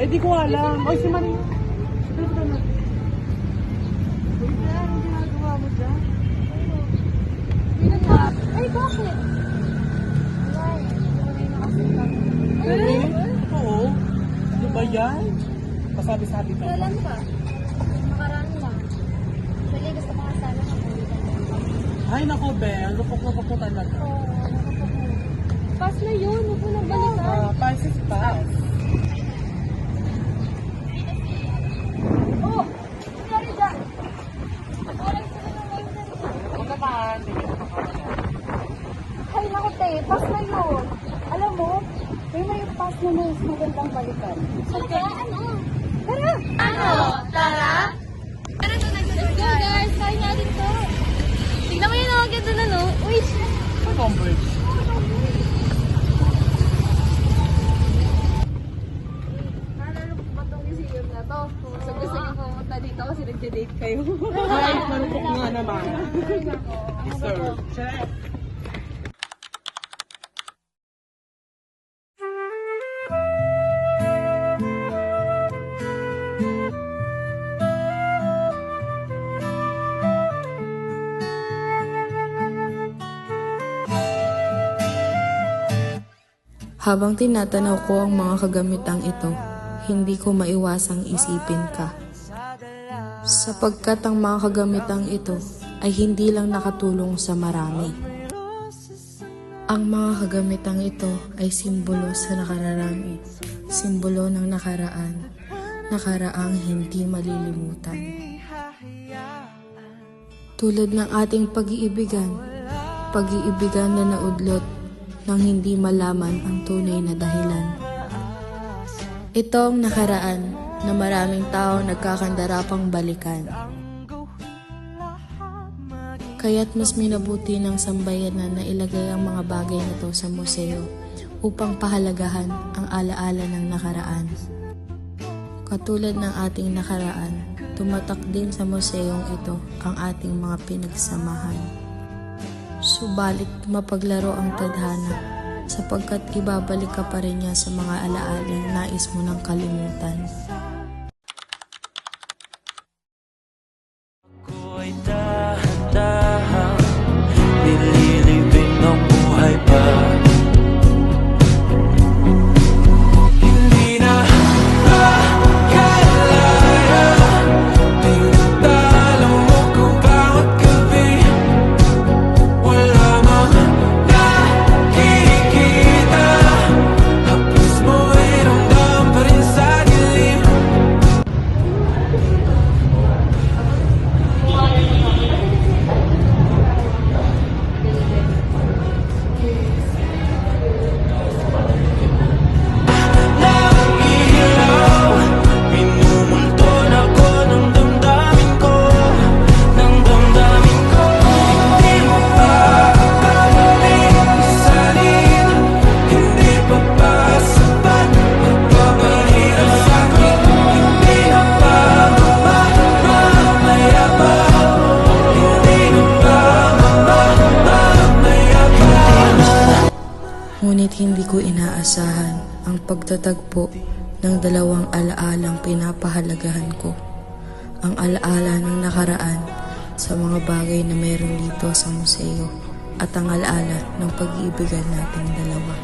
di ko alam. Oy, si Maria. Ano ba na? Anong ginagawa mo dyan? Ay, bakit? Eh? Oo. Ano ba yan? Pasabi-sabi ka. Kailan pa? Makaraan lang. Actually, gusto ko kasama sa kulitan. Ay, nako, Bel. Lupok-lupok ko talaga. Oo, nakapag-o. Pass na yun. Huwag mo nang balikan. Pass is pass. Oh! Sorry, Jack. Oras ko na lang yun. Huwag naman. Ay, naku, te. Pass na yun. Alam mo, may pass na mas magandang balikan. Talaga? Ano? Tara! Ano? Tara? Tara to, let's go, guys. Kaya natin to. Tignan mo yun, ang ganda na, no? Uy, Sa Cambridge. naalala mo ba itong museum na to? Kung gusto niyo pumunta dito kasi nagde-date kayo. Ay, malupok nga naman. Ay, nako. Sir, check. Habang tinatanaw ko ang mga kagamitang ito, hindi ko maiwasang isipin ka. Sapagkat ang mga kagamitang ito ay hindi lang nakatulong sa marami. Ang mga kagamitang ito ay simbolo sa nakararami, simbolo ng nakaraang hindi malilimutan. Tulad ng ating pag-iibigan na naudlot nang hindi malaman ang tunay na dahilan. Ito ang nakaraan na maraming tao nagkakandarapang balikan. Kaya't mas minabuti ng sambayanan na ilagay ang mga bagay na ito sa museo upang pahalagahan ang alaala ng nakaraan. Katulad ng ating nakaraan, tumatak din sa museong ito ang ating mga pinagsamahan. Subalit mapaglaro ang tadhana sapagkat ibabalik ka pa rin niya sa mga alaalang nais mo ng kalimutan. Ako'y dahan-dahan nililibing ng buhay pa. Hindi na makalaya tinatalo mo ko bawat gabi. Wala mang nakikita, hapos mo ay ramdam pa rin sa dilim. Nailaw, minumulton ako ng damdamin ko, ng damdamin ko. Hindi mo pa akalaing salin, hindi pa ba sapat magpapahirap sa'kin? Hindi na ba mamamaya pa? Hindi na ba mamamaya pa? Ngunit hindi ko inaasahan ang pagtatagpo ng dalawang alaalang pinapahalagahan ko. Ang alaala ng nakaraan sa mga bagay na meron dito sa museo at ang alaala ng pag-iibigan nating dalawa.